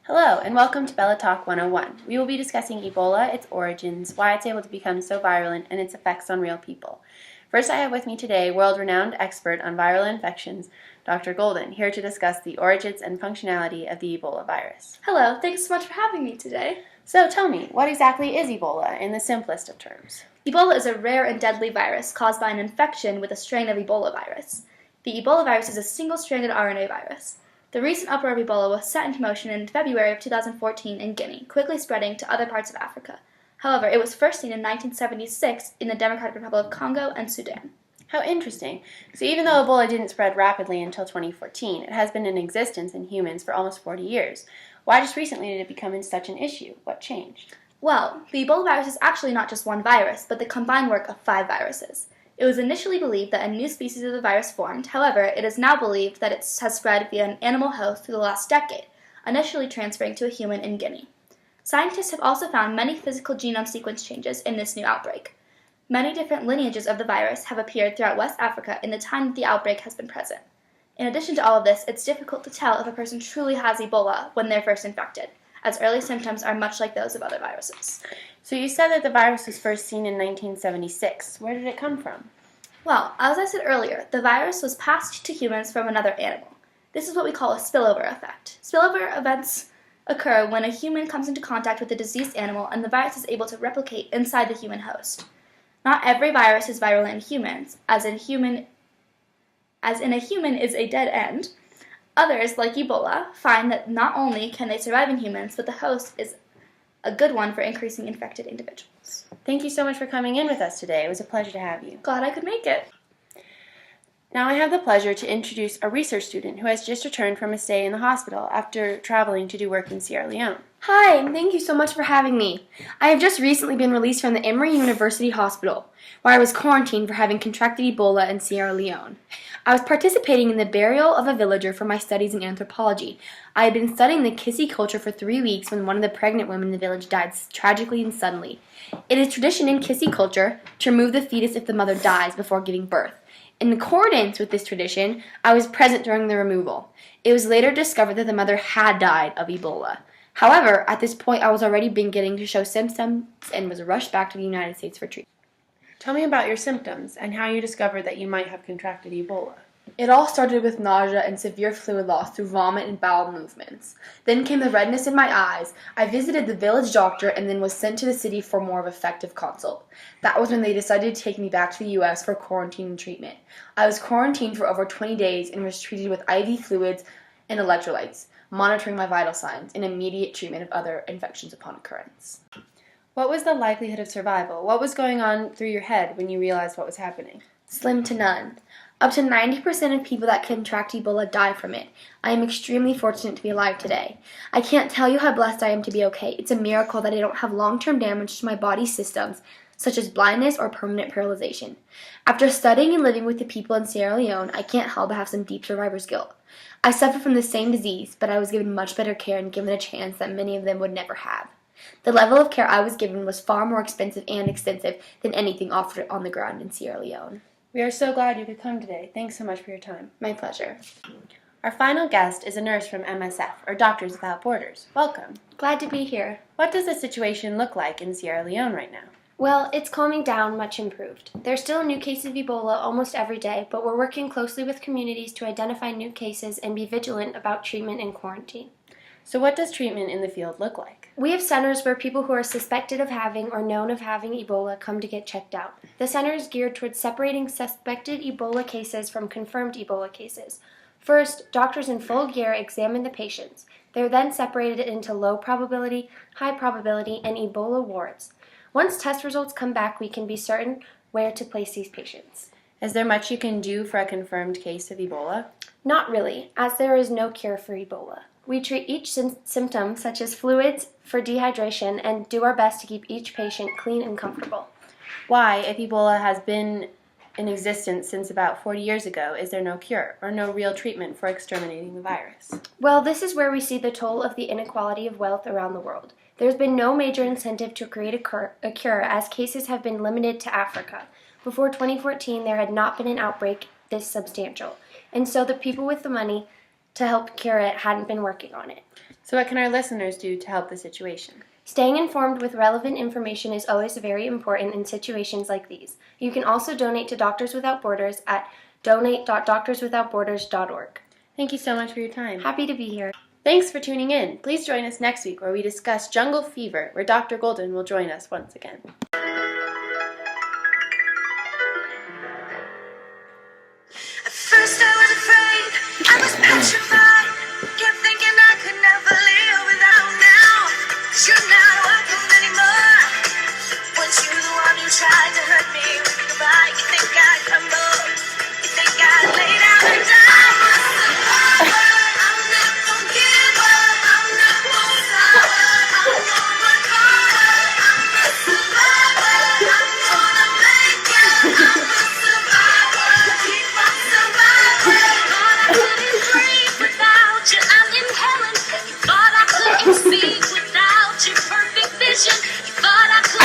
Hello, and welcome to Bella Talk 101. We will be discussing Ebola, its origins, why it's able to become so virulent, and its effects on real people. First, I have with me today world-renowned expert on viral infections, Dr. Golden, here to discuss the origins and functionality of the Ebola virus. Hello, thanks so much for having me today. So tell me, what exactly is Ebola in the simplest of terms? Ebola is a rare and deadly virus caused by an infection with a strain of Ebola virus. The Ebola virus is a single-stranded RNA virus. The recent uproar of Ebola was set into motion in February of 2014 in Guinea, quickly spreading to other parts of Africa. However, it was first seen in 1976 in the Democratic Republic of Congo and Sudan. How interesting. So even though Ebola didn't spread rapidly until 2014, it has been in existence in humans for almost 40 years. Why just recently did it become such an issue? What changed? Well, the Ebola virus is actually not just one virus, but the combined work of 5 viruses. It was initially believed that a new species of the virus formed. However, it is now believed that it has spread via an animal host through the last decade, initially transferring to a human in Guinea. Scientists have also found many physical genome sequence changes in this new outbreak. Many different lineages of the virus have appeared throughout West Africa in the time that the outbreak has been present. In addition to all of this, it's difficult to tell if a person truly has Ebola when they're first infected, as early symptoms are much like those of other viruses. So you said that the virus was first seen in 1976. Where did it come from? Well, as I said earlier, the virus was passed to humans from another animal. This is what we call a spillover effect. Spillover events occur when a human comes into contact with a diseased animal and the virus is able to replicate inside the human host. Not every virus is viral in humans, as in a human is a dead end. Others, like Ebola, find that not only can they survive in humans, but the host is a good one for increasing infected individuals. Thank you so much for coming in with us today. It was a pleasure to have you. Glad I could make it. Now I have the pleasure to introduce a research student who has just returned from a stay in the hospital after traveling to do work in Sierra Leone. Hi, and thank you so much for having me. I have just recently been released from the Emory University Hospital, where I was quarantined for having contracted Ebola in Sierra Leone. I was participating in the burial of a villager for my studies in anthropology. I had been studying the Kissi culture for 3 weeks when one of the pregnant women in the village died tragically and suddenly. It is tradition in Kissi culture to remove the fetus if the mother dies before giving birth. In accordance with this tradition, I was present during the removal. It was later discovered that the mother had died of Ebola. However, at this point, I was already beginning to show symptoms and was rushed back to the United States for treatment. Tell me about your symptoms and how you discovered that you might have contracted Ebola. It all started with nausea and severe fluid loss through vomit and bowel movements. Then came the redness in my eyes. I visited the village doctor and then was sent to the city for more of effective consult. That was when they decided to take me back to the U.S. for quarantine and treatment. I was quarantined for over 20 days and was treated with IV fluids and electrolytes, monitoring my vital signs, and immediate treatment of other infections upon occurrence. What was the likelihood of survival? What was going on through your head when you realized what was happening? Slim to none. Up to 90% of people that contract Ebola die from it. I am extremely fortunate to be alive today. I can't tell you how blessed I am to be okay. It's a miracle that I don't have long-term damage to my body's systems, such as blindness or permanent paralyzation. After studying and living with the people in Sierra Leone, I can't help but have some deep survivor's guilt. I suffer from the same disease, but I was given much better care and given a chance that many of them would never have. The level of care I was given was far more expensive and extensive than anything offered on the ground in Sierra Leone. We are so glad you could come today. Thanks so much for your time. My pleasure. Our final guest is a nurse from MSF, or Doctors Without Borders. Welcome. Glad to be here. What does the situation look like in Sierra Leone right now? Well, it's calming down, much improved. There's still a new case of Ebola almost every day, but we're working closely with communities to identify new cases and be vigilant about treatment and quarantine. So what does treatment in the field look like? We have centers where people who are suspected of having or known of having Ebola come to get checked out. The center is geared towards separating suspected Ebola cases from confirmed Ebola cases. First, doctors in full gear examine the patients. They're then separated into low probability, high probability, and Ebola wards. Once test results come back, we can be certain where to place these patients. Is there much you can do for a confirmed case of Ebola? Not really, as there is no cure for Ebola. We treat each symptom, such as fluids, for dehydration, and do our best to keep each patient clean and comfortable. Why, if Ebola has been in existence since about 40 years ago, is there no cure or no real treatment for exterminating the virus? Well, this is where we see the toll of the inequality of wealth around the world. There's been no major incentive to create a cure, as cases have been limited to Africa. Before 2014, there had not been an outbreak this substantial, and so the people with the money to help cure it hadn't been working on it. So what can our listeners do to help the situation? Staying informed with relevant information is always very important in situations like these. You can also donate to Doctors Without Borders at donate.doctorswithoutborders.org. Thank you so much for your time. Happy to be here. Thanks for tuning in. Please join us next week where we discuss jungle fever, where Dr. Golden will join us once again. At first I was afraid, I was petrified, kept thinking I could never live without now. 'Cause you're not welcome anymore. Once you the one who tried to hurt me with goodbye, you think I'd crumble, you think I'd lay down and die. I'm not gonna give up, I'm not gonna stop, I'm gonna recover, I'm a survivor, I'm gonna make it, I'm a survivor, keep on surviving. Thought I couldn't breathe without you, I'm inhaling. You thought I couldn't speak without your perfect vision. You thought I couldn't